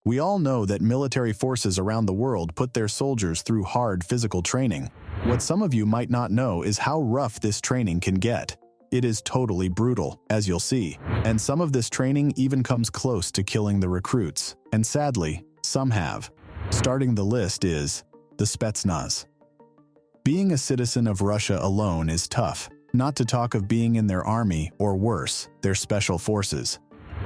We all know that military forces around the world put their soldiers through hard physical training. What some of you might not know is how rough this training can get. It is totally brutal, as you'll see, and some of this training even comes close to killing the recruits, and sadly, some have. Starting the list is the Spetsnaz. Being a citizen of Russia alone is tough, not to talk of being in their army or worse, their special forces.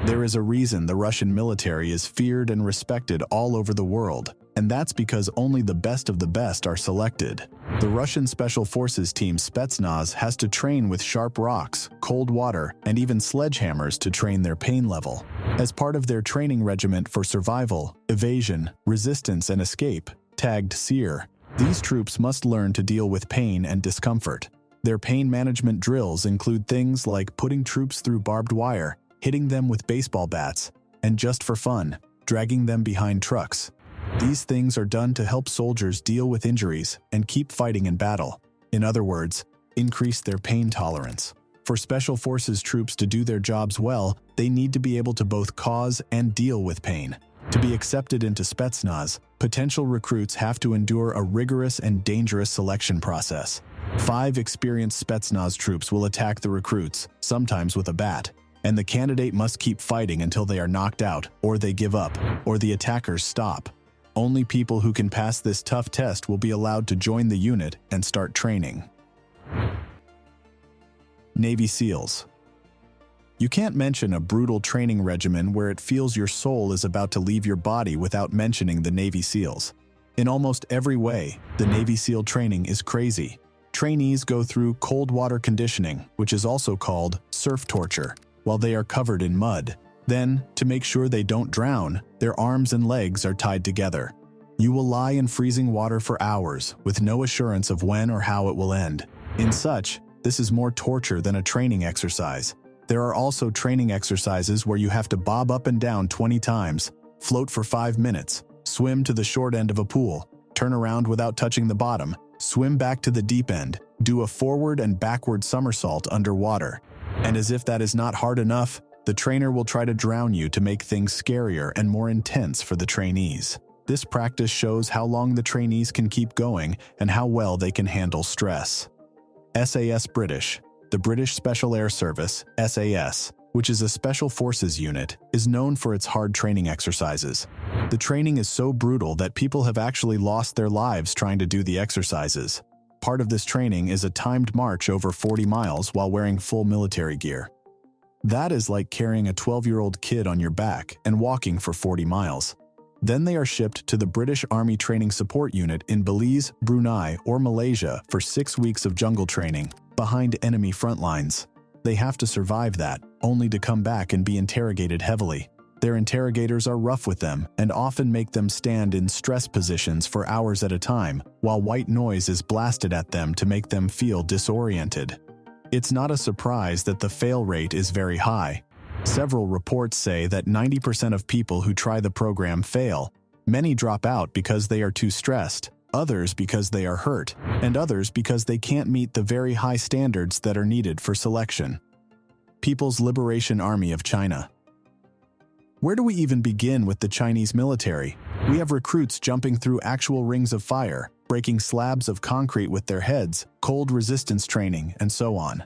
There is a reason the Russian military is feared and respected all over the world, and that's because only the best of the best are selected. The Russian Special Forces team Spetsnaz has to train with sharp rocks, cold water, and even sledgehammers to train their pain level. As part of their training regiment for survival, evasion, resistance, and escape, tagged SEER, these troops must learn to deal with pain and discomfort. Their pain management drills include things like putting troops through barbed wire, hitting them with baseball bats, and just for fun, dragging them behind trucks. These things are done to help soldiers deal with injuries and keep fighting in battle. In other words, increase their pain tolerance. For Special Forces troops to do their jobs well, they need to be able to both cause and deal with pain. To be accepted into Spetsnaz, potential recruits have to endure a rigorous and dangerous selection process. 5 experienced Spetsnaz troops will attack the recruits, sometimes with a bat, and the candidate must keep fighting until they are knocked out, or they give up, or the attackers stop. Only people who can pass this tough test will be allowed to join the unit and start training. Navy SEALs. You can't mention a brutal training regimen where it feels your soul is about to leave your body without mentioning the Navy SEALs. In almost every way, the Navy SEAL training is crazy. Trainees go through cold water conditioning, which is also called surf torture, while they are covered in mud. Then, to make sure they don't drown, their arms and legs are tied together. You will lie in freezing water for hours, with no assurance of when or how it will end. In such, this is more torture than a training exercise. There are also training exercises where you have to bob up and down 20 times, float for 5 minutes, swim to the short end of a pool, turn around without touching the bottom, swim back to the deep end, do a forward and backward somersault underwater. And as if that is not hard enough, the trainer will try to drown you to make things scarier and more intense for the trainees. This practice shows how long the trainees can keep going and how well they can handle stress. SAS British. The British Special Air Service, SAS, which is a special forces unit, is known for its hard training exercises. The training is so brutal that people have actually lost their lives trying to do the exercises. Part of this training is a timed march over 40 miles while wearing full military gear. That is like carrying a 12-year-old kid on your back and walking for 40 miles. Then they are shipped to the British Army Training Support Unit in Belize, Brunei, or Malaysia for 6 weeks of jungle training, behind enemy front lines. They have to survive that, only to come back and be interrogated heavily. Their interrogators are rough with them and often make them stand in stress positions for hours at a time, while white noise is blasted at them to make them feel disoriented. It's not a surprise that the fail rate is very high. Several reports say that 90% of people who try the program fail. Many drop out because they are too stressed, others because they are hurt, and others because they can't meet the very high standards that are needed for selection. People's Liberation Army of China. Where do we even begin with the Chinese military? We have recruits jumping through actual rings of fire, breaking slabs of concrete with their heads, cold resistance training, and so on.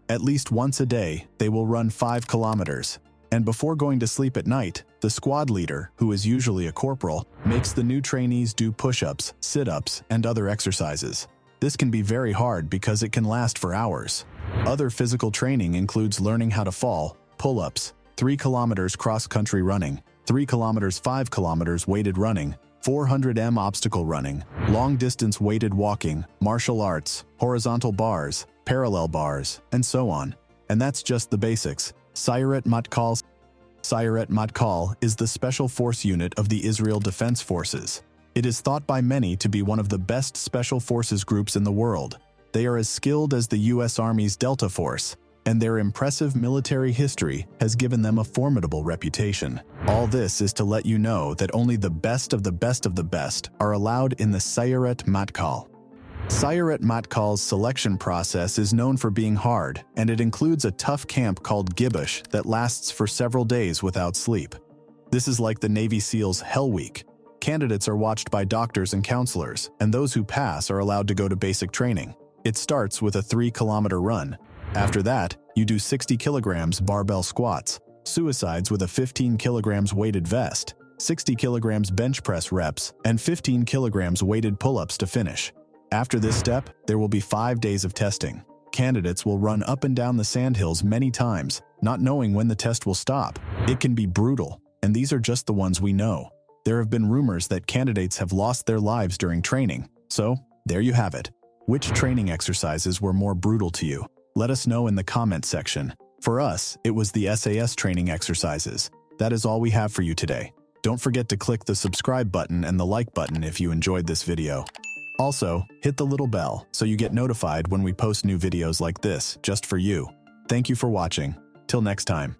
At least once a day, they will run 5 kilometers. And before going to sleep at night, the squad leader, who is usually a corporal, makes the new trainees do push-ups, sit-ups, and other exercises. This can be very hard because it can last for hours. Other physical training includes learning how to fall, pull-ups, 3 kilometers cross-country running, 3 kilometers 5 kilometers weighted running, 400 obstacle running, long-distance weighted walking, martial arts, horizontal bars, parallel bars, and so on. And that's just the basics. Sayeret Matkal. Sayeret Matkal is the special force unit of the Israel Defense Forces. It is thought by many to be one of the best special forces groups in the world. They are as skilled as the U.S. Army's Delta Force, and their impressive military history has given them a formidable reputation. All this is to let you know that only the best of the best of the best are allowed in the Sayeret Matkal. Sayeret Matkal's selection process is known for being hard, and it includes a tough camp called Gibush that lasts for several days without sleep. This is like the Navy SEALs Hell Week. Candidates are watched by doctors and counselors, and those who pass are allowed to go to basic training. It starts with a 3-kilometer run. After that, you do 60 kilograms barbell squats, suicides with a 15 kilograms weighted vest, 60 kilograms bench press reps, and 15 kilograms weighted pull-ups to finish. After this step, there will be 5 days of testing. Candidates will run up and down the sandhills many times, not knowing when the test will stop. It can be brutal, and these are just the ones we know. There have been rumors that candidates have lost their lives during training. So, there you have it. Which training exercises were more brutal to you? Let us know in the comment section. For us, it was the SAS training exercises. That is all we have for you today. Don't forget to click the subscribe button and the like button if you enjoyed this video. Also, hit the little bell so you get notified when we post new videos like this, just for you. Thank you for watching. Till next time.